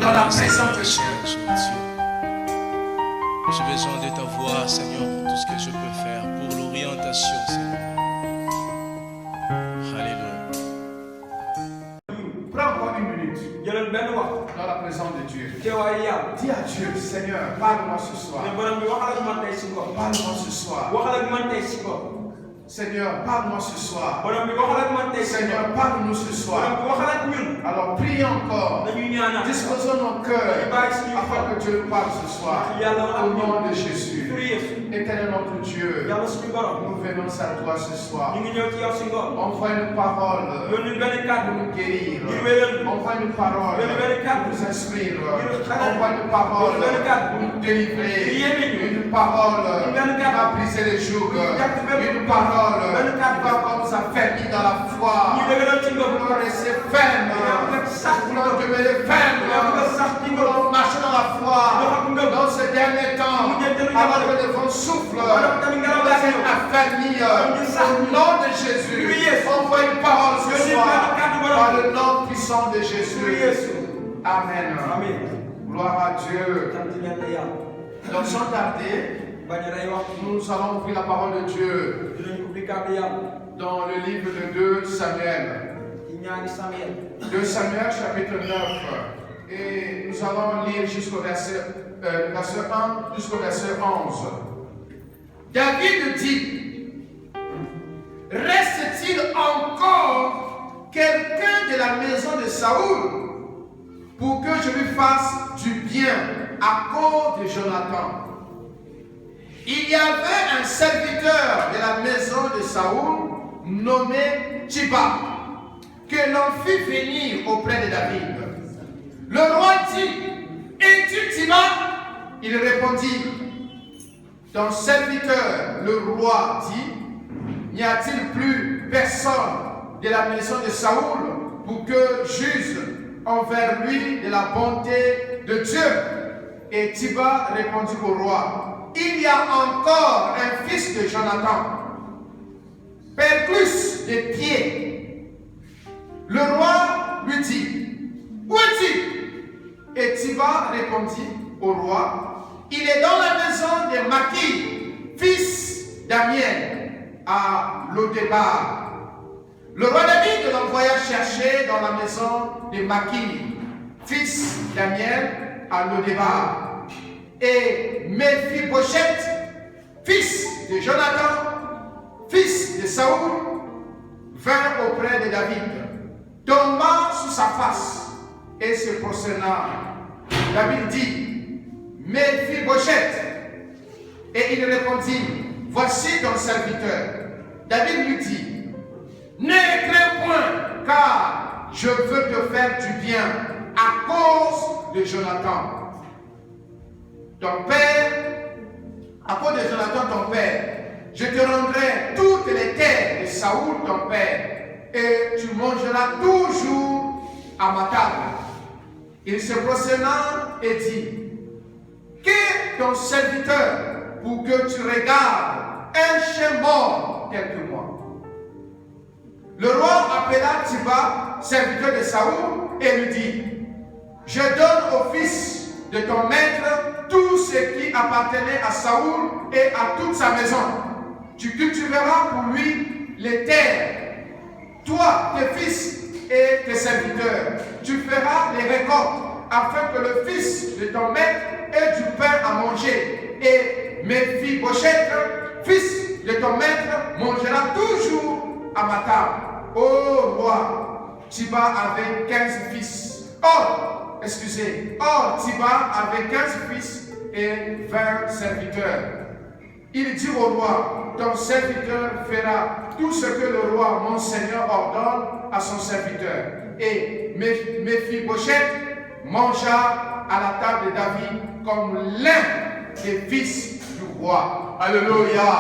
dans la présence de Dieu. J'ai besoin de ta voix, Seigneur, pour tout ce que je peux faire, pour l'orientation, Seigneur. Alléluia. Prends encore une minute dans la présence de Dieu. Dis à Dieu, Seigneur, parle-moi ce soir. Parle-moi ce soir. Seigneur, parle-moi ce soir. Seigneur, parle-nous ce soir. Alors prie encore. Disposons nos cœurs afin que Dieu nous parle ce soir. Au nom de Jésus. Éternel notre Dieu, nous venons à toi ce soir. Envoie une parole pour nous guérir. Envoie une parole pour nous instruire. Envoie une parole pour nous délivrer. Une parole qui va briser les jougs. Une parole qui va nous affermir dans la foi. Nous voulons rester fermes. Nous voulons demeurer fermes. Nous voulons marcher dans la foi. Dans ce dernier temps, alors que le vent souffle, nous sommes affermis. Au nom de Jésus, envoie une parole ce soir. Par le nom puissant de Jésus. Amen. Gloire à Dieu. Donc sans tarder, nous allons ouvrir la parole de Dieu dans le livre de 2 Samuel. 2 Samuel chapitre 9. Et nous allons lire jusqu'au verset 1 jusqu'au verset 11. David dit: reste-t-il encore quelqu'un de la maison de Saoul pour que je lui fasse du bien à cause de Jonathan? Il y avait un serviteur de la maison de Saoul nommé Tiba, que l'on fit venir auprès de David. Le roi dit: es-tu Tiba? Il répondit: ton serviteur. Le roi dit: n'y a-t-il plus personne de la maison de Saoul pour que juge envers lui de la bonté de Dieu? Et Tiba répondit au roi: il y a encore un fils de Jonathan, Perclus de pied. Le roi lui dit: où est-il? Et Tiba répondit au roi: il est dans la maison de Maki, fils d'Amiel, à Lodébar. Le roi David l'envoya chercher dans la maison de Maki, fils d'Amiel, à Lodébar. Et Méphibosheth, fils de Jonathan, fils de Saoul, vint auprès de David, tomba sous sa face et se prosterna. David dit: Méphibosheth. Et il répondit: voici ton serviteur. David lui dit: ne crains point, car je veux te faire du bien à cause de Jonathan ton père, à cause de Jonathan ton père. Je te rendrai toutes les terres de Saoul ton père, et tu mangeras toujours à ma table. Il se prosterna et dit: qu'est ton serviteur pour que tu regardes un chien mort tel que moi? Le roi appela Tiba, serviteur de Saoul, et lui dit: je donne au fils de ton maître tout ce qui appartenait à Saoul et à toute sa maison. Tu cultiveras pour lui les terres, toi, tes fils et tes serviteurs. Tu feras les récoltes afin que le fils de ton maître ait du pain à manger. Et Méphibosheth, fils de ton maître, mangera toujours à ma table. Ô roi, Tiba avait 15 fils. Or, Tiba avait 15 fils et 20 serviteurs. Il dit au roi: ton serviteur fera tout ce que le roi, mon seigneur, ordonne à son serviteur. Et Méphibosheth mangea à la table de David comme l'un des fils du roi. Alléluia.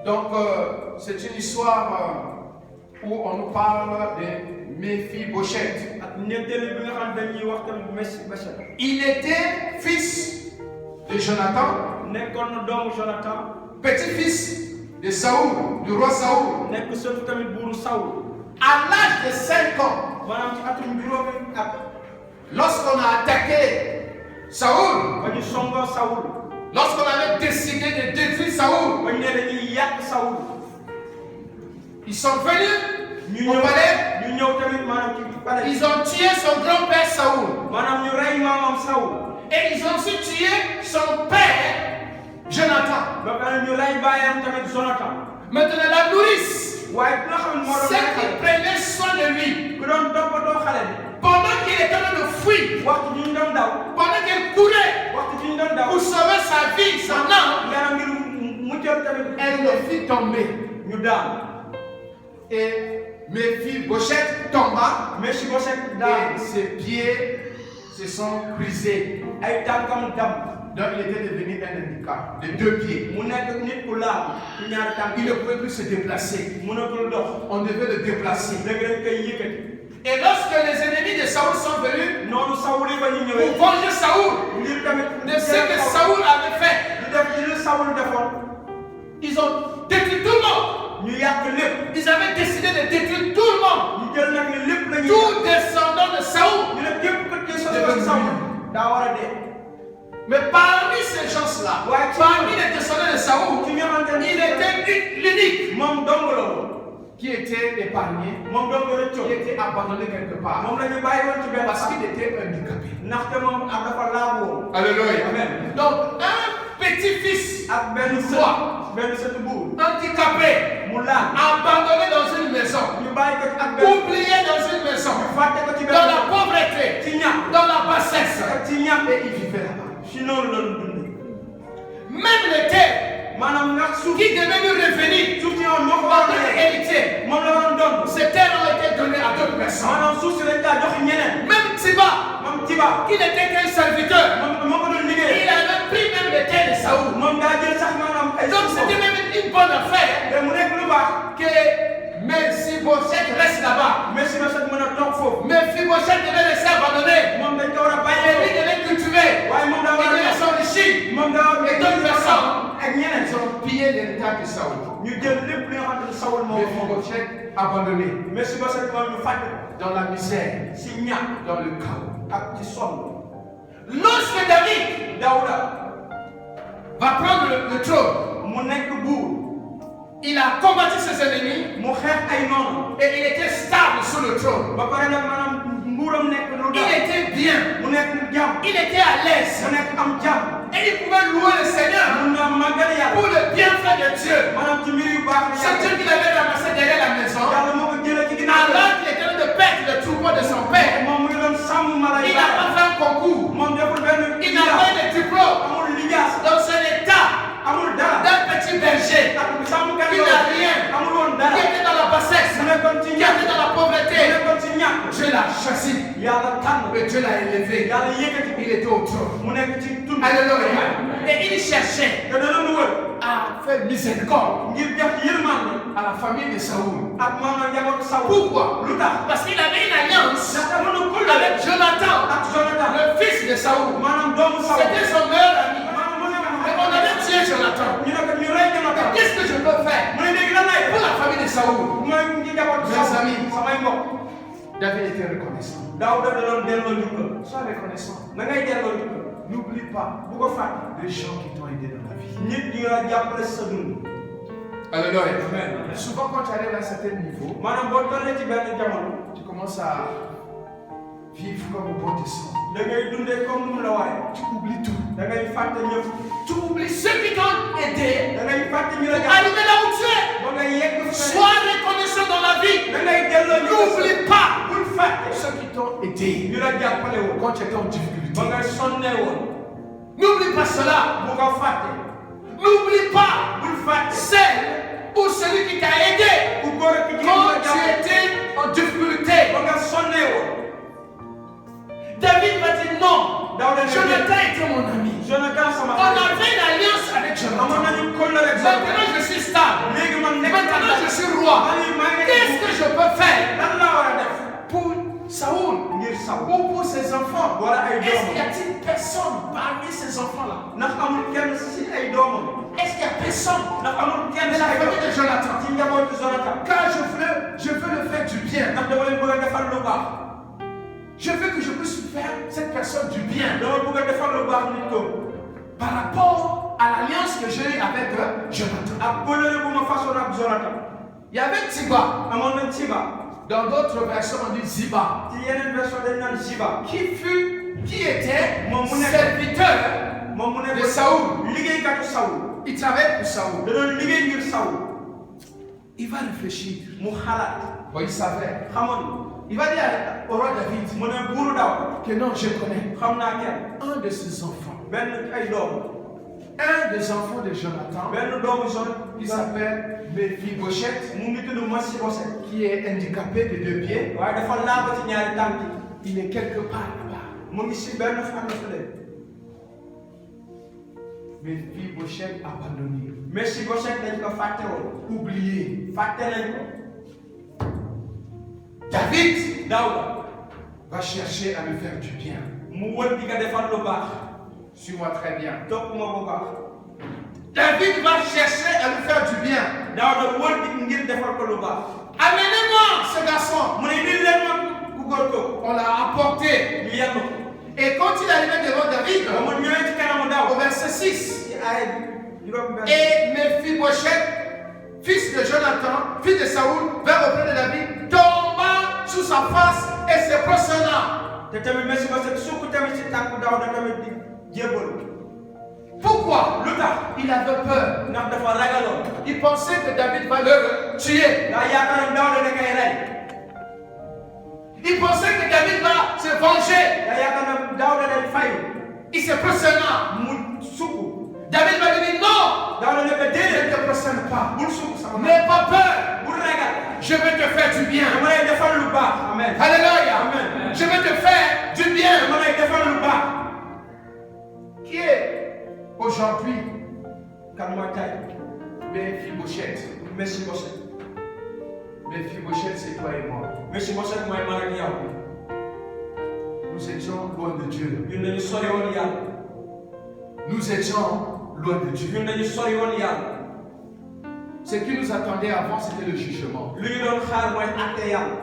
Donc, c'est une histoire où on nous parle de Méphibosheth. Il était fils de Jonathan, petit-fils de Saoul, du roi Saoul. À l'âge de 5 ans, Lorsqu'on a attaqué Saoul, ba ñu songoo Saoul lorsqu'on avait décidé de détruire Saoul, ba ñu ne dañuy yàq Saoul ils sont venus ñu au ñëw palais, ñu ñëw tamit maanaam ci palais ils ont tué son grand-père Saoul. maanaam ñu rey maamam Saoul Et ils ont aussi tué son père, Jonathan. ba pare ñu rey baayam tamit Jonathan Maintenant, la nourrice, waaye ku nga xam ne moo doon celle rey qui xale prenait soin de lui, ku doon toppatoo xale bi pendant qu'il était en train de fuir, waxtu bi ñu doon daw pendant qu'elle courait waxtu bi ñu doon daw pour sauver sa vie, son âme, leeram ngir muccal tamit elle le fit tomber. ñu daan Et Méphibosheth tomba Méphibosheth et daan ses pieds se sont brisés. ay tànkam dam Donc il était devenu un handicap de 2 pieds. mu nekk nit ku laal ci ñaari tànk Il ne pouvait plus se déplacer. mënatul dox On devait le déplacer. léegi dañ koy yëkkati Et lorsque les ennemis de Saoul sont venus noonu Saoul yi ba ñu pour ñëwee venger Saoul ngir tamit de ce que Saoul avait fait, di def ci li Saoul defoon ils ont détruit tout le monde. ñu yàq lépp Ils avaient décidé de détruire tout le monde. ñu jël nag ne lépp la ñuy Tout descendant de Saoul. ñu ne képp ku ci sosoo ci Saoul daa war a dee Mais parmi ces gens-là, Ouais, parmi les descendants de Saoul, ci nga xamante ni il était l'unique moom dong la woon qui était épargné, moom dong la rëccoo qui était abandonné quelque part moom la ñu bàyyi woon ci benn parce parce qu'il était handicapé. ndaxte moom am dafa laag woon Alléluia. Amen. Donc, un petit-fils ak benn sët buur handicapé, mu laag abandonné dans une maison, ñu bàyyi ko ci ak benn oublié dans une maison, fàtte ko ci dans la benn pauvreté, ci ñàkk dans la bassesse, ak ci ñàkk et il vivait là-bas. ci noonu la ñu dund Même les terres maanaam nag suuf qui devaient lui revenir suuf si yoon moo ko en waroon tant a qu'héritier, moom la waroon doon ces terres ont été données à d'autres personnes. maanaam suuf si dañ kaa joxe ñeneen Même Tiba, moom Tiba qui n'était qu'un serviteur, moo ko doon il liggéey avait pris même les terres de Saoul. moom daa jël sax maanaam ay Donc suuf c'était même une bonne affaire te mu nekk lu baax que Méphibosheth reste là-bas. mais si ma sët mën a toog foofu Méphibosheth devait rester abandonné. moom dañ ko war a Et bàyyi lui devait cultiver. waaye moom daa Il war a devait def s'enrichir. moom daa war a Et d'autres personnes, ak ñeneen ils ont pillé l'héritage de Saoul. ñu jël lépp li nga xam ne Saoul moo ko moom Méphibosheth abandonné mais si ma sët moom ñu fàtte ko dans la misère, si ñàkk dans le chaos. ak ci sonn Lorsque David Daouda va prendre le trône, mu nekk buur il a combattu ses ennemis mu xeex ay noonu et il était stable sur le trône. ba pare nag maanaam nguuram nekk lu Il daal était bien, mu nekk jàmm il était à l'aise mu nekk am jàmm et il pouvait louer le Seigneur mun naa màggal yàlla pour le bienfait de Dieu. maanaam ci mbir yu baax la C'est Dieu qui l'avait ramassé derrière la maison yàlla moo ko jëlee ci ginnaaw alors qu'il était en train de perdre le troupeau de son père. moom mu ngi doon sàmm mala Il yi n'a pas fait un concours, moom deful benn il n'a pas eu de diplôme amul lijaas dans son état amul dara d'un petit berger ak sàmmkat qui n'a rien, amul woon qui dara était dans la bassesse, mu nekkoon ci qui ñàkk était dans la mu pauvreté. nekkoon ci ñàkk Dieu l'a choisi yàlla tànn et Dieu l'a élevé. yàlla yëkkati Il était au trône. mu nekk ci tund Alléluia. Et il cherchait te dana nu wër à faire miséricorde ngir def yërmande à la famille de Saoul. ak maanaam njabootu Saoul Pourquoi? lu tax Parce qu'il avait une alliance ndax dafa nu kóllëre avec Jonathan, ak Jonathan le fils de Saoul. maanaam doomu Saoul C'était son meilleur ami. maanaam mu nekk Et on avait tué Jonathan. ñu ne ko ñu rey Jonathan Qu'est-ce que je peux faire mu ne léegi lan lay pour def la famille de Saoul? mooy ngi njabootu Mes Saoul amis. samay mbokk David était reconnaissant. Daouda da doon delloo njukkal Sois reconnaissant. na ngay delloo njukkal N'oublie pas bu ko fàtte les gens qui t'ont aidé dans la vie. nit ñi la jàppale sa dund Alléluia. Amen. Souvent quand tu arrives à un certain niveau, maanaam boo tollee ci benn jamono tu commences à vivre comme bon te semble. da ngay dundee comme nu mu la waaye Tu oublies tout. da ngay fàtte ñëpp Tu oublies ceux qui t'ont aidé da ngay fàtte ñu la pour jàppale arriver là où tu es. ba ngay yegg fu Sois reconnaissant dans la vie. da ngay delloo njukkal N'oublie pas bul fàtte ceux qui t'ont aidé ñu la jàppale woon quand tu étais en difficulté. ba ngay sonnee woon N'oublie pas cela. bu ko fàtte N'oublie pas bul fàtte celle ou celui qui t'a aidé ku góor ak jigéen quand la tu jàppale étais en difficulté. ba nga sonnee woon David m'a dit non. Daouda Jonathan était mon ami. Jonathan sama On xarit avait une alliance avec amoon Jonathan. nañu kóllëre ak Maintenant je suis stable. léegi man nekk Maintenant je suis roi. Qu'est-ce que je peux faire lan laa war a def pour Saoul ngir Saoul ou pour ses enfants? wala ay Est-ce qu'il y doomam a-t-il personne parmi ces enfants-là? ndax amul kenn si ay doomam Est-ce qu'il y a personne ndax amul kenn de si la ay famille doomam de Jonathan? ci njabootu Jonathan Car je veux le faire du bien. ndax dama leen bëgg a defal lu baax Je veux que je puisse faire cette personne du bien dama bëgg a defal lu baax nit ko par rapport à l'alliance que j'ai eue avec Jonathan. ak kóllëre bu ma façon ak Jonathan. Il y avait Tiba. amoon nañ Siba. Dans d'autres versions, on dit Ziba. ci yeneen version dañ naan Siba. Qui était Mon monnaie. serviteur moom mu de nekk Saoul. liggéeykatu Saoul. Il travaillait pour Saoul. da doon liggéey ngir Saoul. Il va réfléchir. mu xalaat. Bon, il savait. xamoon Il va dire au roi David mu ne buuru Daawuda. que non, je connais xam naa kenn. un de ses enfants. benn ay doom. Un des enfants de Jonathan, benn doomu qui s'appelle Mephibosheth, mu ngi tudd Mephibosheth. qui est handicapé de 2 pieds. waaye dafa laa ko ci ñaari tànk yi. Il est quelque part là-bas. mu ngi si benn fànn fële. Mephibosheth abandonné, Mephibosheth dañ ko fàtte woon. oublié. fàtte nañ ko. David Daawuda va chercher à lui faire du bien. mu wër di ko defal lu baax. Suis-moi très bien. topp ma bu baax. David va chercher à lui faire du bien. Daawuda wër di ngir defal ko lu baax. Amenez-moi ce garçon. mu ne nii leen ma ku góor ko. On l'a apporté. ñu yenn ko. Et quand il est arrivé devant David, ba mu ñëwee ci kanamu au Daawuda. verset 6, ci ay juróom benn. et Mephibosheth, fils de Jonathan, fils de Saoul, vint auprès de David, tomba sur sa face et se prosterna. te tamit Mephibosheth sukk tamit ci tànku Daawuda tamit di jébbal. Pourquoi? lu tax. Il avait peur. ndax dafa ragaloon. Il pensait que David va le tuer. ndax yaakaaroon Daawuda da koy rey. Il pensait que David va se venger. ndax yaakaaroon Daawuda day fayu. Il se prosterna. mu sukk. David va lui dire non, Daawuda ne ko ne déedéet. te prosterne pas. bul sukk sama bopp. N'aie pas peur. bul ragal. Je vais te faire du bien. dama lay defal lu baax. amen. Alléluia. Amen. Je vais te faire du bien. dama lay defal lu baax. Qui est aujourd'hui kan mooy tay. Mephibosheth? Mephibosheth. Mephibosheth, c'est toi et moi. Mephibosheth mooy man ak yow. Nous étions loin de Dieu. ñun dañu sori woon yàlla. Nous étions loin de Dieu. ñun dañu sori woon yàlla. Ce qui nous attendait avant, c'était le jugement. lu ñu doon xaar mooy àtte yàlla.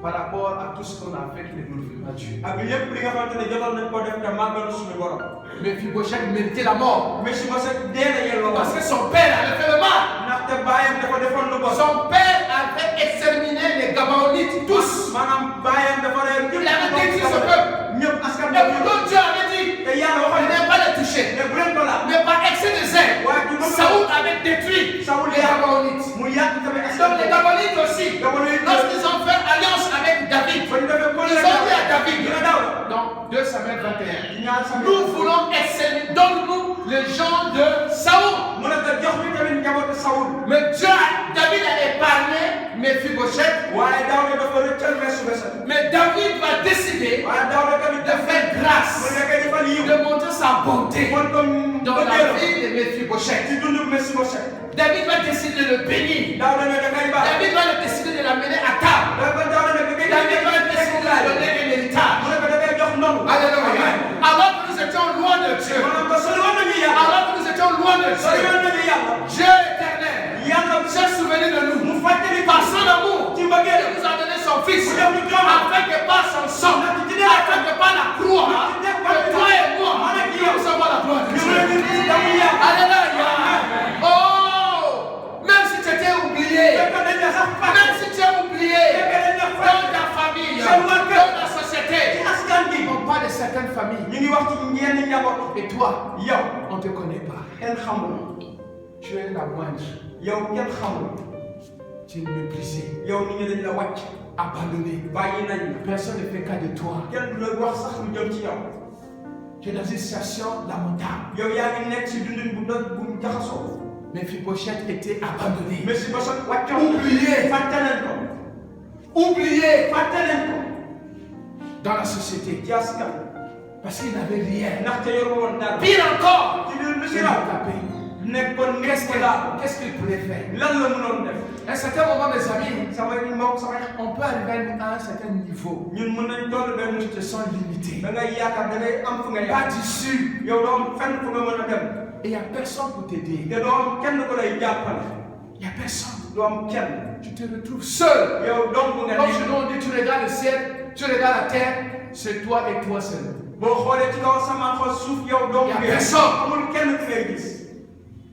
Par rapport à tout ce qu'on a fait qui ne glorifie pas Dieu. ak lépp li nga xamante ne jotoon nañ ko def te màggalu suñu borom. Mephibosheth méritait la mort. Mephibosheth dee na yelloo. Parce que son père avait fait le mal. ndaxte baayam dafa defoon lu bon. Son père avait exterminé les Gabaonites, tous. maanaam baayam dafa reer ñëpp. Il avait détruit ce peuple. ñëpp askan Et pourtant Dieu avait dit, te yàlla waxoon ne pas les toucher. ne bu leen ko laal. Mais par excès de zèle, Saoul avait détruit Saoul les Gabaonites. mu yàq tamit askan Donc les Gabaonites aussi, Gabaonites. lorsqu'ils ont fait alliance avec David, ba ñu defee ils ont dit à David, dina daw. donc 2 Samuel 21, ñaar Samuel. nous voulons exceller, donne-nous les gens de Saoul. mu ne ko jox ñu tamit njabootu Saoul. Mais David a épargné Mephibosheth, waaye Daawuda dafa rëccal Mephibosheth. mais David va décider waaye Daawuda tamit de faire mu grâce, ne koy defal yiw. de montrer sa bonté kon comme dans la vie de Mephibosheth. ci dundu Mephibosheth. David va décider de le bénir. Daawuda ne da koy baax. David va décider de l'amener à table. Daawuda ne da koy David va décider de lui donner un héritage. mu ne ko da koy jox ndogu. Alléluia. Alors que nous étions loin de Dieu, maanaam ko sori woon nañu yàlla. alors que nous étions loin de sori Dieu, woon nañu yàlla. Dieu éternel yàlla s'est souvenu de nous. mu fàttali Par son amour, ci il mbëggeel. nous a donné son Fils, mu def ñu doom. afin que par son sang, afin que par la croix, que toi et moi, nous puissions avoir la gloire de ñu Dieu. ngi leen di damu yàlla. Alléluia. Oh, même si tu étais oublié, fekk dañ la sax fàtte. même si tu es oublié fekk dañ la dans fàtte. ta famille, dans ta société, ci askan bi. on parle de certaines familles. ñu ngi wax ci ñenn njaboot. Et toi, yow on ne te connaît pas. kenn xamul. Tu es la moindre. yow kenn xamul. Tu es méprisé, yow nit ñi dañ la wàcc. abandonné. bàyyi nañ la. Personne ne fait cas de toi. kenn du la wax sax lu jëm ci yow. Tu es dans une situation lamentable. yow yaa ngi nekk si dundin bu doon bu jaxasoo. Mephibosheth était abandonné. Mephibosheth wàccoon. Oublié. fàtte nañ ko. Oublié fàtte nañ ko. dans la société. ci askan. Parce qu'il n'avait rien. ndaxte yoru woon dara. Pire encore, ci biir lu il si est raw. tapé. nekkoon Qu'est-ce nekk daal. qu'il pouvait faire? lan la mënoon def. À un certain moment, mes amis, samay mbokk samay. on peut arriver à un certain niveau. ñun mën nañ toll benn. Tu te sens limité. da ngay yaakaar da ngay am fu nga Pas yaakaar. d'issue. yow doo am fenn fu nga mën a dem. Et il n'y a personne pour t'aider. te doo am kenn ku lay jàppale. Il n'y a personne. doo am kenn. Tu te retrouves seul. yow donc nga Comme nekk. je l'ai dit, tu regardes le ciel, tu regardes la terre, c'est toi et toi seul. boo xoolee ci kaw asamaan xool suuf yow doomu Y a ngay personne. amul kenn ki ngay gis.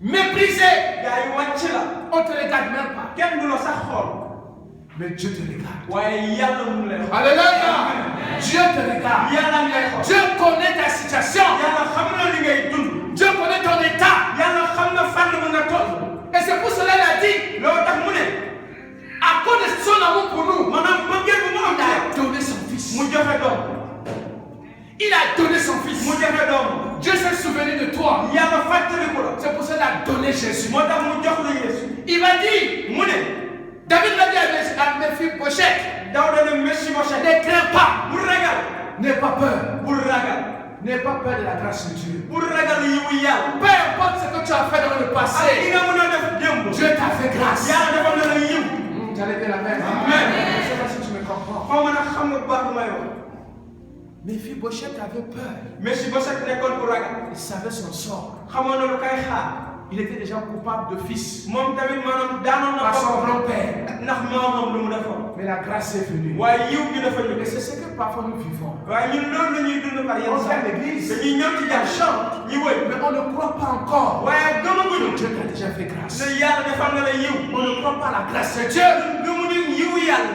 Méprisé. gars yi wàcc la. On te regarde même pas. kenn du la sax xool. Mais Dieu te regarde. waaye yàlla mu ngi lay xool. Alléluia. Dieu te regarde. yàlla ngay xool. Dieu connaît ta situation. yàlla xam na li ngay dund. Dieu connaît ton état. yàlla xam na fànn mu nga toll. Et c'est pour cela qu'il a dit, loolu tax mu ne. à cause de son amour pour nous, maanaam bëggee bu mu am il a donné son fils. mu joxe doom. Il a donné son fils. mu joxe doom. Dieu s'est souvenu de toi. yàlla fàttaliku la. C'est pour cela qu'il a donné Jésus. moo tax mu jox la Yeesu. Il va dire, mu ne. David l'a dit à Méphibosheth, Daawuda ne Méphibosheth. ne crains pas, bul ragal. n'aie pas peur, bul ragal. n'aie pas peur de la grâce de Dieu. bul ragal yiwu yàlla. Peu importe ce que tu as fait dans le ak li passé, nga mën a def démb. Dieu t'a fait grâce. yàlla defal na la yiw. J'allais dire la même. Amen. Je ne sais pas si tu me comprends. xaw ma nag xam nga bu baax lu may wax. Méphibosheth avait peur. Méphibosheth nekkoon ku ragal. Il savait son sort. xamoon na lu koy xaar. Il était déjà coupable de fils moom tamit maanaam daanoon na par son boppam. grand-père. ndax maamam lu mu defoon. Mais la grâce est venue. waaye yiw gi dafa ñëw. Et c'est ce que parfois nous vivons. waaye ñun loolu la ñuy dund par yenn On saa vient à l'église, dañuy ñëw ci on jàmm. chante, ñu wëy. mais on ne croit pas encore waaye gëmaguñu. que Dieu t'a déjà fait grâce. ne yàlla defal na la yiw. On ne croit pas à la grâce de Dieu. gëmuñu yiwu yàlla.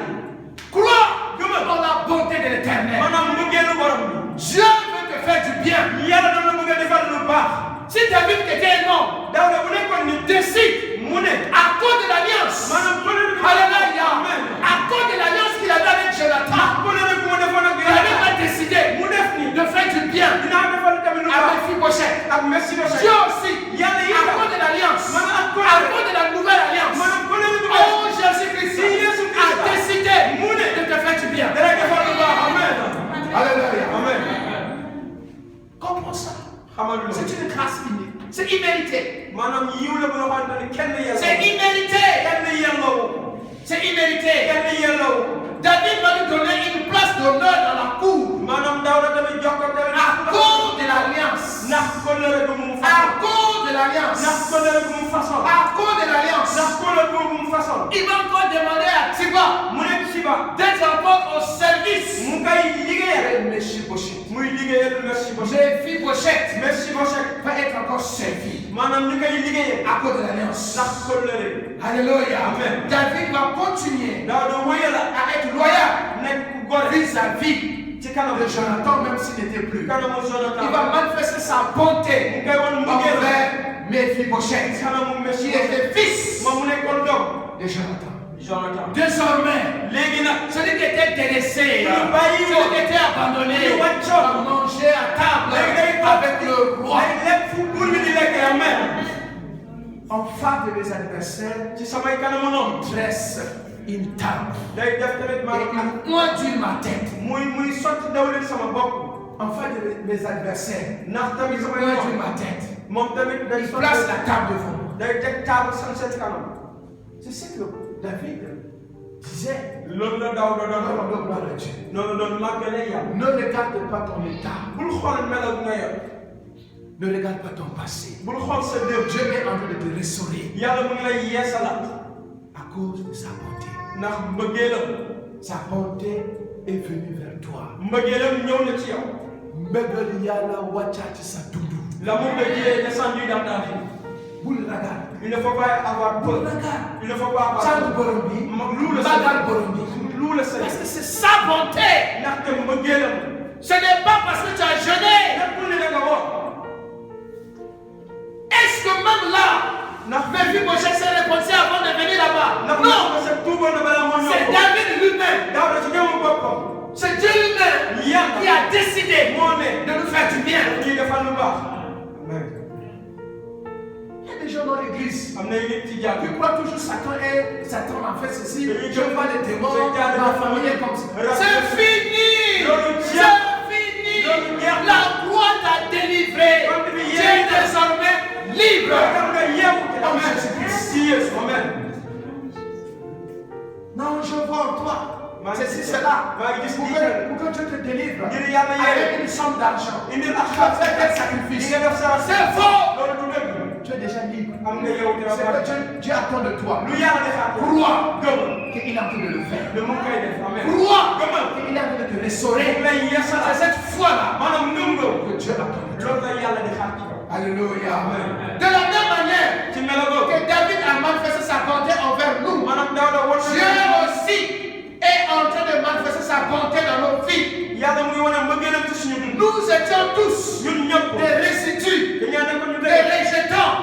Crois en la bonté de l'éternel. maanaam mbëggeelu borom bi. Dieu veut te faire du bien. yàlla dana bëgg a defal lu baax. Si David était un homme, Daawuda bu nekkoon ni décide mu ne. à cause de l'alliance. maanaam colère bi. Alléluia. Amen. À cause de l'alliance qu'il avait avec Jonathan, colère bi mu defoon ak David yàlla. a décidé mu def ni. de faire du bien dinaa defal tamit lu à baax. Méphibosheth. ak Méphibosheth. Dieu aussi, yàlla yi à cause de l'alliance, maanaam ak à cause de la nouvelle alliance, maanaam colère bi. oh Jésus-Christ Si Jésus a Christ décidé mu ne. de te faire du bien. dara defal lu baax. amen. Alléluia. amen. Comprends ça. xamal lu C'est une grâce innée. C'est immérité. maanaam yiw la boo xamante ni kenn yelloo. C'est immérité. kenn yelloo. C'est immérité. kenn yelloo. David va lui donner une place d'honneur dans la cour maanaam Daawuda tamit jox ko tamit. à cause de l'alliance. ndax colère bi mu À façon. cause de l'alliance. ndax colère bi mu façon. À cause de l'alliance. ndax colère boobu mu façon. Il va encore demander à Tiba mu nekk Siba. d'être encore au service mu koy liggéeyal. de Méphibosheth. muy liggéeyal Méphibosheth. Méphibosheth Méphibosheth. va être encore servi maanaam ñu koy liggéeyal. à cause de l'alliance. ndax colère bi. Alléluia. Amen. David va continuer Daawuda wéyal à être loyal nekk ku gore. vis-à-vis ci kanam de Jonathan, même s'il n'était plus. kanamu Jonathan. Il va manifester sa bonté mu koy wan mbëggeel. envers Méphibosheth, kanamu qui Méphibosheth. était fils moom mu nekkoon doom. de Jonathan. Jonathan. Désormais, léegi nag. celui qui était délaissé, bàyyi celui qui était abandonné, va manger à table avec le roi. ay lekk fu buur bi di lekk. amen. En face de mes adversaires, ci samay kanamu noonu. dresse une table day def tamit et maanaam. il oint ma tête. muy sotti dawlin sama bopp. En face de mes adversaires, ndax tamit il samay oint noonu. ma tête. moom tamit day Il sotti. place la table devant moi. day teg table san seen kanam. C'est ce que David disait. loolu la Daawuda doon Non, wax. non, gloire à Dieu. noonu doon màggale yàlla. Ne regarde pas ton état. bul xool melo nga yor. Ne regarde pas ton passé. bul xool sa démb. Dieu est en train de te restaurer yàlla mu ngi lay yeesalaat. à cause de sa bonté. ndax mbëggeelam. Sa bonté est venue vers toi. mbëggeelam ñëw na ci yow. Mbëggal Yàlla wàccaat ci sa dund. L'amour de Dieu est descendu dans ta vie. Bul ragal. Il ne faut pas avoir Bul peur. ragal. Il ne faut pas avoir Sant peur. borom bi. Loue le Magal Seigneur. borom bi. Loue le Parce Seigneur. que c'est sa bonté. ndaxte mbëggeelam. Ce n'est pas parce que tu as jeûné. nekkul ne da nga woor. Est-ce que même là, ndax Méphibosheth s'est répondu avant de venir là-bas? ndax Non. parce que tuuboon na balaa moo ñëw. C'est David lui-même. Daawuda ci ñëwu boppam. C'est Dieu lui-même yàlla qui a décidé moo ne. de nous faire du bien. kii defal lu baax. Il y a des gens dans l'église am na nit ci jàpp. qui croient toujours Satan et Satan a fait ceci. Oui, Je vois les démons, c'est carré. ma famille est comme ça. Regarde. C'est fini. Loolu C'est jeex. fini. Loolu jeex. La croix t'a délivré. Kon bi Tu yeewu es nga. désormais libre. Yow nga yeewu. Comme Jésus-Christ. ci Yeesu. amen. Non, je vois en toi. Ceci, cela. maa ngi gis Pour lii. que Dieu te délivre. ngir yàlla yeewu. Avec une somme d'argent. indil Tu ak vas faire quel li sacrifice? nga def sa. C'est faux. loolu du dëgg. Tu es déjà libre. am nga yow dina C'est baax. que Dieu attend de toi. lu yàlla defaat. Crois gëmal. qu'il est en train de le faire. ne mu ngi koy def. amen. Crois gëmal. qu'il est en train de te ne mu restaurer. C'est cette foi-là que Dieu attend. Alléluia. De la même manière que David a manifesté sa bonté envers nous, Dieu aussi est en train de manifester sa bonté dans nos vies. Nous étions tous des résidus, des rejetants.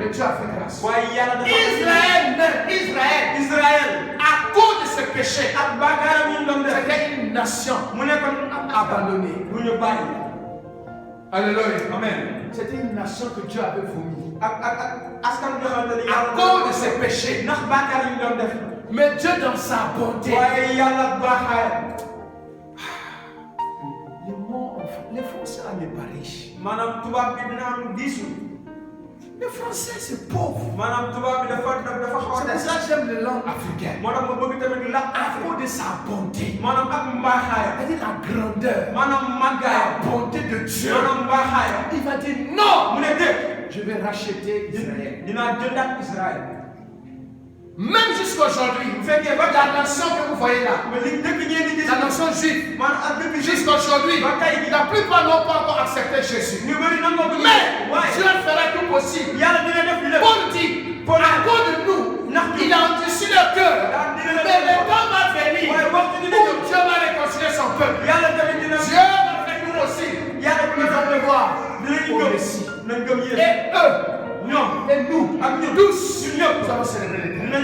Mais Dieu a fait grâce. Israël, à cause de ce péché, c'était une nation abandonnée. Alléluia. Amen. C'était une nation que Dieu avait vomi. À cause de ses péchés. Mais Dieu dans sa bonté. Les Français n'est pas riches. Les Français c'est pauvre. C'est pour ça que j'aime les langues africaines. À cause de sa bonté. C'est-à-dire la grandeur, la bonté de Dieu. Il va dire non. Je vais racheter Israël. Même jusqu'aujourd'hui, la nation que vous voyez là, la nation juive, jusqu'aujourd'hui, la plupart n'ont pas encore accepté Jésus. Mais Dieu fera tout possible. Paul dit, à cause de nous, il a endurci leur cœur. Mais le temps va venir où Dieu va réconcilier son peuple. Dieu va faire tout possible. Ils vont me voir au Messie. Et eux, et nous, tous, nous allons célébrer l'éternel.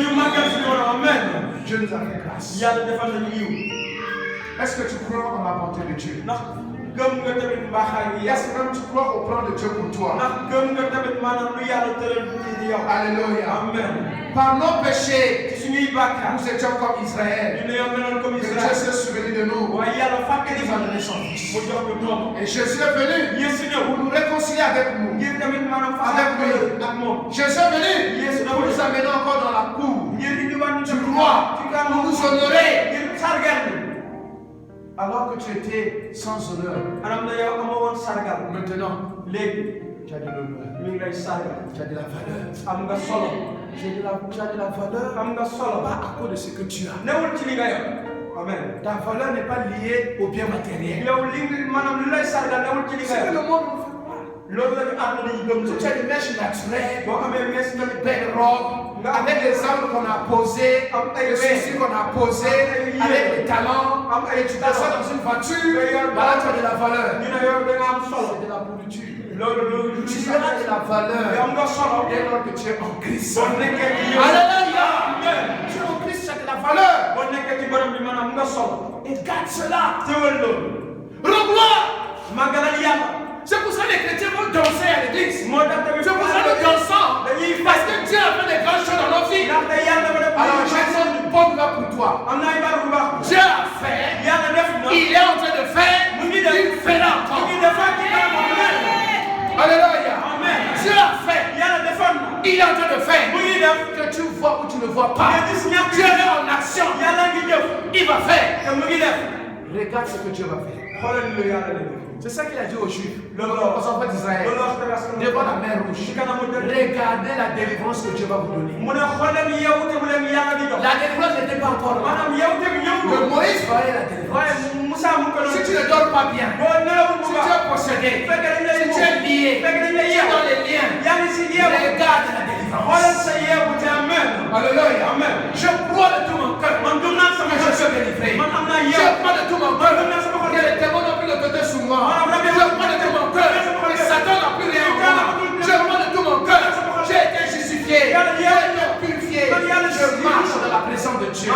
Dieu nous a fait grâce. Est-ce que tu crois en la bonté de Dieu? Est-ce que même tu crois au plan de Dieu pour toi? Alléluia. Amen. Par nos péchés, nous étions comme Israël. Mais Dieu s'est souvenu de nous. Il nous a donné son Fils. Et Jésus est venu pour nous réconcilier avec nous. Jésus est venu pour nous amener encore dans la cour du roi, pour nous honorer. Alors que tu étais sans honneur, maintenant, tu as de l'honneur, tu as de la valeur. Tu as de la valeur, pas à cause de ce que tu as. Amen. Ta valeur n'est pas liée au bien matériel. C'est que le monde nous fait croire. Si tu as des mèches naturelles, des belles robes, avec les arbres qu'on a posés, les soucis qu'on a posés, avec les talents, et tu t'assois dans une voiture, voilà, tu as de la valeur. C'est de la pourriture. Tu verras de la valeur dès lors que tu es en Christ. Alléluia. Tu es en Christ, tu as de la valeur. Et garde cela. Rends-gloire. C'est pour ça que les chrétiens vont danser à l'église. C'est pour ça que nous dansons. Parce que Dieu a fait des grandes choses dans nos vies. Alors j'ai une bonne nouvelle pour toi. Dieu a fait. Il est en train de faire. Il fera encore. Alléluia. Dieu a fait. Il est en train de faire. Que tu vois ou tu ne vois pas. Dieu est en action. Il va faire. Regarde ce que Dieu va faire. C'est ça qu'il a dit aux Juifs, aux enfants d'Israël, devant la mer rouge. Regardez la délivrance que Dieu va vous donner. La délivrance n'était pas encore là. Mais Moïse voyait la délivrance. Si tu ne dors pas bien, si tu es possédé, si tu es lié, si tu es dans les liens, regarde la délivrance. Alléluia. Je crois de tout mon cœur que je suis délivré. Je crois de tout mon cœur que les démons n'ont plus l'autorité sur moi. Je crois de tout mon cœur que Satan n'a plus rien en moi. Je crois de tout mon cœur. J'ai été justifié. J'ai été purifié. Je marche dans la présence de Dieu.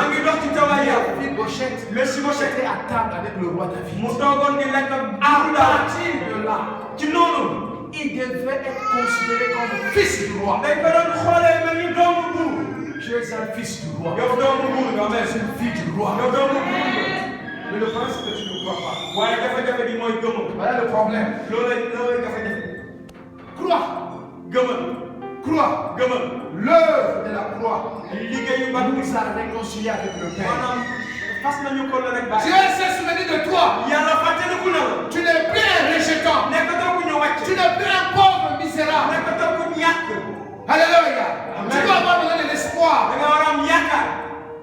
Mephibosheth était à table avec le roi David. À partir de là, il devait être considéré comme fils du roi. Tu es un fils du roi. Tu es une fille du roi. Mais le problème, c'est que tu ne crois pas. Voilà le problème. Crois. L'œuvre de la croix nous a réconciliés avec le Père. Dieu s'est souvenu de toi. Tu n'es plus un rejetant. Tu n'es plus un pauvre misérable. Alléluia. Tu dois avoir besoin de l'espoir.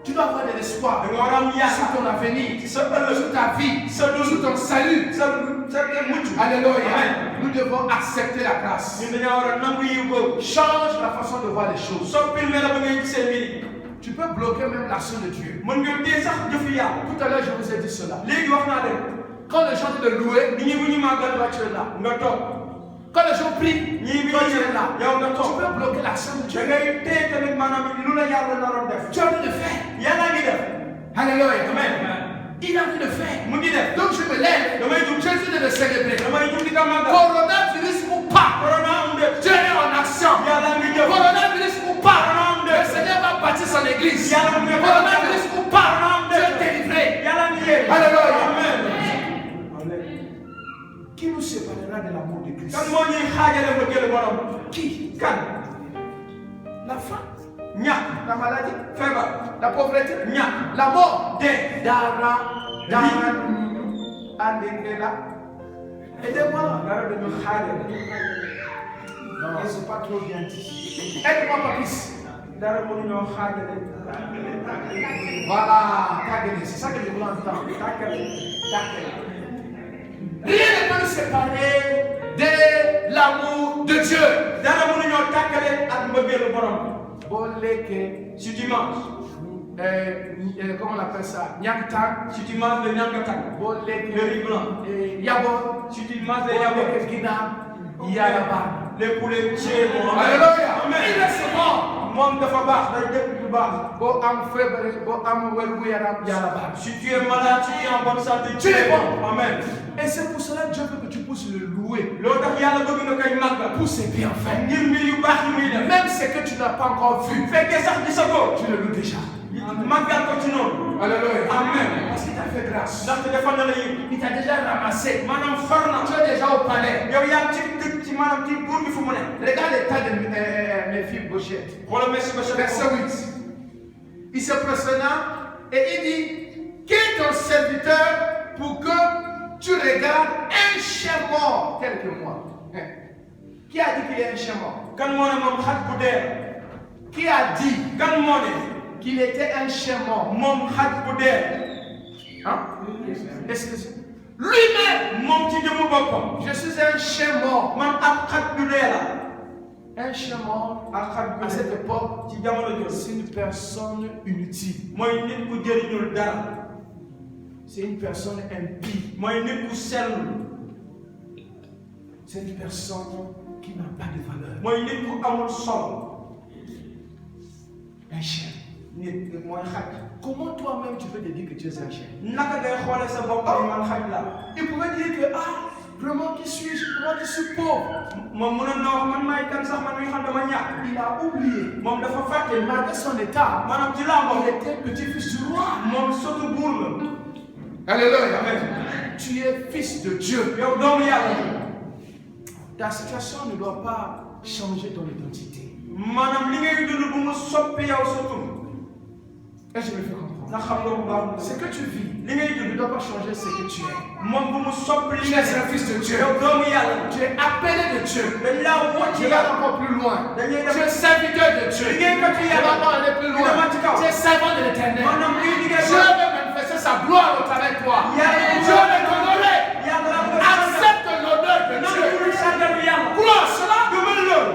Tu Tu dois avoir de l'espoir da nga war a am sur yaakaar ton avenir, ci sa ëllëg sur ta vie, sa dund sur ton salut. sa mucc. Alléluia. Amen. Nous devons accepter la grâce. ñun dañoo war a nangu yiw boobu. Change la façon de voir les choses. soppil ne la ba ngay gisee mbir yi. Tu peux bloquer même l'action de Dieu. mën nga téye sax jëfi yàlla. Tout à l'heure, je vous ai dit cela. léegi wax naa leen. Quand les gens te louent, nit ñi bu ñu màggal toi tu es là. nga toog. Quand les gens prient, ñii bi toi ñu tu es là. yow nga Tu toog. peux bloquer l'action de da Dieu. ngay téye tamit maanaam lu la yàlla naroon def. Tu as envie de faire. yàlla ngi def. Alléluia. amen. Il a envie de faire. mu ngi def. Donc je me lève. damay jug. Jésus de le célébrer. damay jug di ko màggal. Coronavirus ou pas, corona am de. Dieu est en action. yàlla ngi jëf. Coronavirus ou pas, le Seigneur va bâtir son église. Coronavirus ou pas, Dieu est délivré. yàlla ngi yee. Alléluia. amen. Qui nous séparera de l'amour de Christ? kan moo ñuy xaajale ba gël borom. Qui? kan. La faim, ñàkk. la maladie, feebar. la pauvreté, ñàkk. la mort. dee. Dara, Andekela. Aidez-moi. dara dañu xaajale. Non, c'est pas trop bien dit. Aide-moi, papis. dara mënuñoo xaajale. Voilà, Kagene, c'est ça que je voulais entendre. tàkkale. tàkkale. Rien ne peut nous séparer de l'amour de Dieu. dara mënuñoo tàkkale ak mbëggeelu borom. Boleke, si tu manges. comment on appelle ça? Nyaktan, si tu manges le ñànkatan. boleke, le riz blanc. yabon, si tu manges le yabon. boleke gina, yalaba. les poulets chez moi. Alléluia. amen. Il est souvent. moom dafa baax day def lu baax. Bo am febre, bo am wergu yaram, yalaba. si tu es malade, tu es en bonne santé. Tu es bon. amen. Et c'est pour cela que Dieu veut que tu puisses le louer loolu tax yàlla bëgg na koy màggal. pour ses bienfaits. ngir mbir yu baax yi muy def. Même ce que tu n'as pas encore vu, fekkee sax di sa bopp. tu le loues déjà. màggal ko ci noonu. Alléluia. amen. Parce qu'il t'a fait grâce. ndaxte defal na la yiw. Il t'a déjà ramassé. maanaam far na. Tu es déjà au palais. yow yaa ngi ci dëkk ci maanaam ci buur bi fu mu ne. Regarde l'état de mes filles Bochette. xoolal merci ba Verset 8. Il se présenta et il dit: Qui est ton serviteur pour que tu regardes un chien mort tel que moi? Qui a dit qu'il est un chien mort? kan moo ne moom xaj bu dee. Qui a dit kan moo ne qu'il était un chien mort? moom xaj bu dee. Hein? Excusez. Lui-même, moom ci jëmu boppam. je suis un chien mort. man ab xaj bu dee la. Un chien mort, ak xaj bu à dee. cette époque, ci jamono jooju. c'est une personne inutile. mooy nit ku jëriñul dara. C'est une personne impie. mooy nit ku sell. C'est une personne qui n'a pas de valeur. mooy nit ku amul solo. Un chien. nit mooy xaj. Comment toi-même tu peux te dire que tu es un chien? naka ngay xoolee sa bopp ni man xaj la. Il pouvait dire que, vraiment qui suis-je? Moi qui suis pauvre. moom mënoon na wax man maay kan sax man mi xam dama ñàkk. Il a oublié. moom dafa fàtte. Malgré son état, maanaam ci laa il bokk. était petit-fils du roi. moom sotu buur la. Alléluia. amen. Tu es fils de Dieu. yow doomu yàlla. Ta situation ne doit pas changer ton identité. maanaam li ngay dund bu mu soppi yow sa tur. Et je me fais comprendre. ndax xam nga bu baax. Ce que tu vis li ngay ne dund. doit pas changer ce que tu es. moom bu mu soppi li Tu nga es un def. fils de Dieu. yow doomu yàlla. Tu es appelé de Dieu. dañ laa woo Tu ci vas yàlla. encore plus loin. dañuy Tu dem. es serviteur de Dieu. liggéeykat yi Tu vas yàlla. encore aller plus loin. Demain, tu vas. Tu es servant de l'éternel. maanaam liy liggéey Dieu veut manifester sa gloire au travers de toi. Dieu veut t'honorer. yàlla la ko Accepte l'honneur de nan Dieu. la sargalu yàlla. Crois cela. gëmal loolu.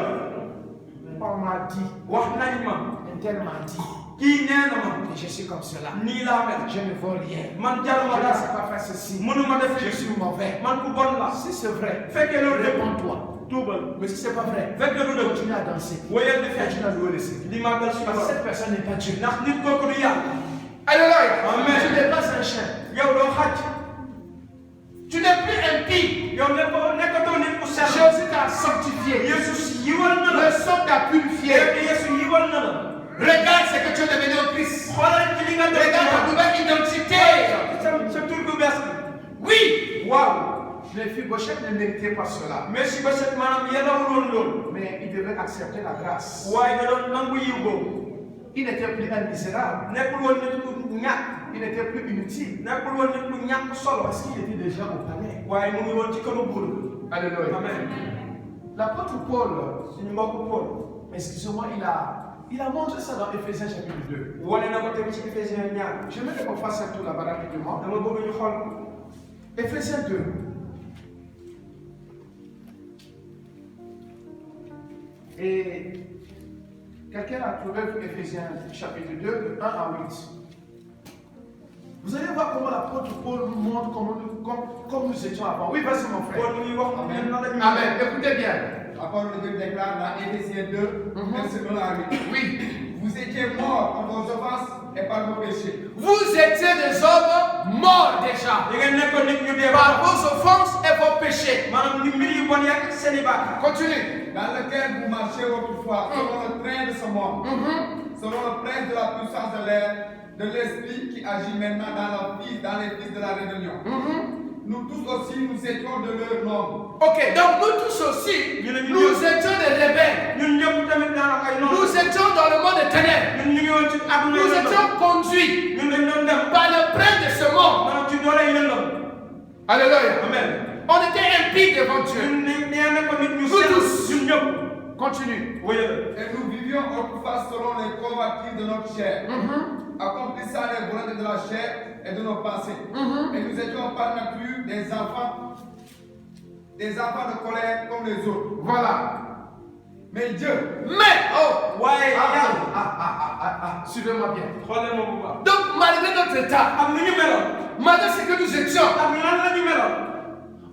On m'a dit, wax nañ ma. un tel m'a dit, kii nee na ma. que je suis comme cela. nii laa mel. Je ne vaux rien. man Je jaruma ne dara. sais pas faire ceci. mënuma def Je suis mauvais. man ku bon la. Si c'est vrai, fekkee loolu de réponds-toi. tuubal. Mais si c'est pas vrai, fekkee lu dëgg. continue à danser. wéyal di Continue fecc. à louer le Seigneur. di màggal suñu Parce que borom. cette personne n'est pas Dieu. ndax nit kooku du yàlla. Alléluia. Amen. Tu n'es pas un chien. yow doo xaj. Tu n'es plus impie. yow nekkatoo nit ku sell. Jésus t'a sanctifié. Yeesu yiwal na la. Le sang t'a purifié. Yeesu yiwal na la. Regarde ce que tu es devenu en Christ. xoolal ci li nga doon. Regarde ta nouvelle identité. sa tur bu bees bi. Oui. waaw. Les filles Bochette ne méritaient pas cela. mais si ba set maanaam yellawul woon loolu. Mais ils devaient accepter la grâce. waaye da doon nangu yiw boobu. Il n'était plus un misérable. nekkul woon nit ku ñàkk. Il n'était plus inutile. nekkul woon nit ku ñàkk solo. Parce qu'il était déjà au palais. waaye mu ngi woon ci këru buur. Alléluia. amen. L'apôtre Paul, suñu mbokku Paul. excusez-moi, il a Il a montré ça dans Éphésiens chapitre 2. wane na ko tamit ci Éphésiens 2. J'aimerais qu'on fasse un tour là-bas rapidement. dama bëgg ñu xool Éphésiens 2. Et quelqu'un a trouvé Éphésiens chapitre 2, de 1 à 8. Vous allez voir comment l'apôtre Paul nous montre comme nous étions avant. Oui, vas-y mon frère. Paul muy wax Amen. Amen. Écoutez bien. La parole de Dieu déclare dans Éphésiens 2, verset 1 à 8. Oui. Vous étiez morts en vos offenses et par vos péchés. Vous étiez des hommes morts déjà. da ngeen nekkoon nit ñu dee Par vos offenses et vos péchés. maanaam ni mbir yu bon yak seen i bàkkaar. Continue. Dans lequel vous marchez autrefois, selon le train de ce monde, selon le prince de la puissance de l'air, de l'esprit qui agit maintenant dans les fils de la rébellion. Nous tous aussi, nous étions de leur nombre. Ok, donc nous tous aussi, nous étions des rebelles. ñun ñëpp tamit daanaka ay noonu. Nous étions dans le monde des ténèbres. ñun ñu ngi woon ci àdduna Nous yi lëndëm. étions conduits ñun dañ doon dem par le prince de ce monde. maanaam ci doole yi lëndëm. Alléluia. amen. On était impies devant Dieu. ñun nee na ko nit ñu Nous sell tous. ñun ñëpp. Continue. wéyal. Et nous vivions autrefois selon les convoitises de notre chair, accomplissant les volontés de la chair et de nos pensées. Et nous étions par nature des enfants de colère comme les autres. Voilà. Mais Dieu, Mais, oh, waaye yàlla. suivez-moi bien. xoolal ma bu baax. Donc, malgré notre état, am nu ñu meloon. malgré ce que nous étions, am lan la ñu meloon.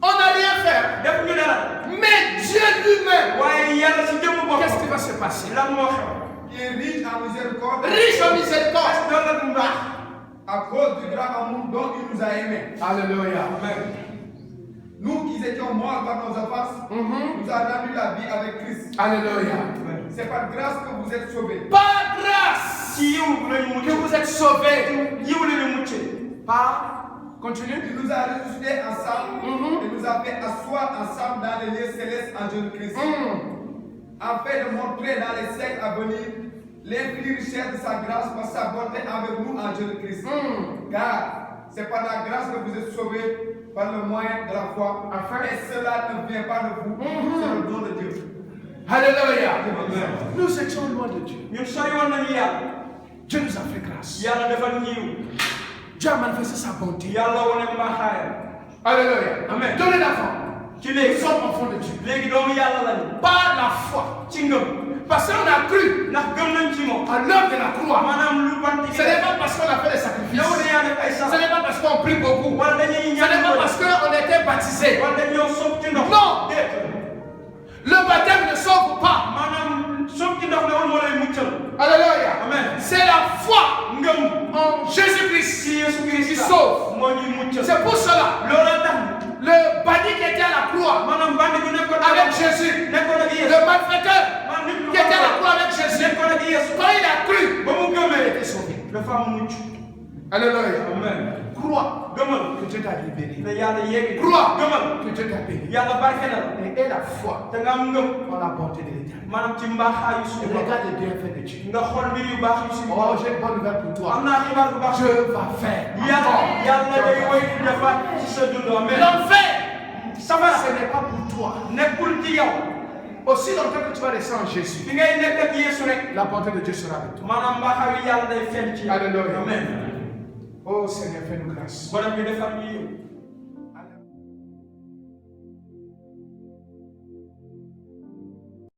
on n'a rien fait. def ñu dara. Mais Dieu lui-même, waaye yàlla si jëmm boppam. qu'est-ce qui va se passer? lan moo xew. qui est riche en miséricorde, Riche en miséricorde. doon na du baax. à cause du grand amour dont il nous a aimés. Alléluia. Nous qui étions morts par nos offenses, nous a rendu la vie avec Christ. Alléluia. C'est par grâce que vous êtes sauvés. Par grâce ci yiw lañu que mucc. vous êtes sauvés. yiw lañu muccee. Par, continue. Il nous a ressuscités ensemble et nous a fait asseoir ensemble dans les lieux célestes en Jésus-Christ. Afin de montrer dans les siècles à venir l'infinie richesse de sa grâce par sa bonté avec nous en Jésus-Christ. Car c'est par la grâce que vous êtes sauvés par le moyen de la foi. Et cela ne vient pas de vous, c'est le don de Dieu. Alléluia. Nous étions loin de Dieu. ñun sori woon nañu yàlla. Dieu nous a fait grâce. yàlla defal ñu yiw. Dieu a manifesté sa bonté. yàlla wane mbaaxaayam. Alléluia. Amen. Dorénavant, ci nous léegi. sommes enfants de Dieu. léegi doomu yàlla lañu. Par la foi. ci ngëm. Parce qu'on a cru ndax gëm nañ ci moom. à l'œuvre de la croix. maanaam lu ban Ce n'est pas parce qu'on a fait des sacrifices. yow dañaa def ay Ce sax. n'est pas parce qu'on prie beaucoup. wala dañuy Ce n'est ñaan pas parce qu'on était baptisé. wala dañoo sopp ci ndox. Non. déet. Le baptême ne sauve pas. maanaam sopp ci ndox ne woon moo lay muccal. Alléluia. amen. C'est la foi ngëm. en Jésus-Christ ci Yesu qui Christ sauve. moo ñuy muccal. C'est pour cela, looloo tax. le bandit qui était à la croix maanaam bandi bi nekkoon avec Jésus, nekkoon ak Yesu. le malfaiteur maanaam nit qui était à la croix avec Jésus, nekkoon ak Yesu. quand il a cru, ba mu il gëmee. était sauvé. dafa am mucc. Alléluia. amen. Crois gëmal. que Dieu t'a libéré. ne yàlla yéegi. Crois gëmal. que Dieu t'a béni. yàlla barke na la. Et la foi te nga am ngëm. en la bonté de l'éternel. maanaam ci mbaaxaayu Et suñu borom. regarde les bienfaits de Dieu. nga xool mbir yu baax yu suñu Oh, borom. j'ai une bonne nouvelle pour toi. am naa xibaar bu baax. Dieu va faire. yàlla day woy di defaat ci sa dund. amen. L'enfer, safara. ce n'est pas pour toi. nekkul ci yow. Aussi longtemps que tu vas rester en Jésus, fi ngay nekk ak Yesu rek. la bonté de Dieu sera avec toi. maanaam mbaaxaayu yàlla day feeñ ci yow. Alléluia. amen. Oh Seigneur, fais-nous grâce. borom bi defal ñu yiw.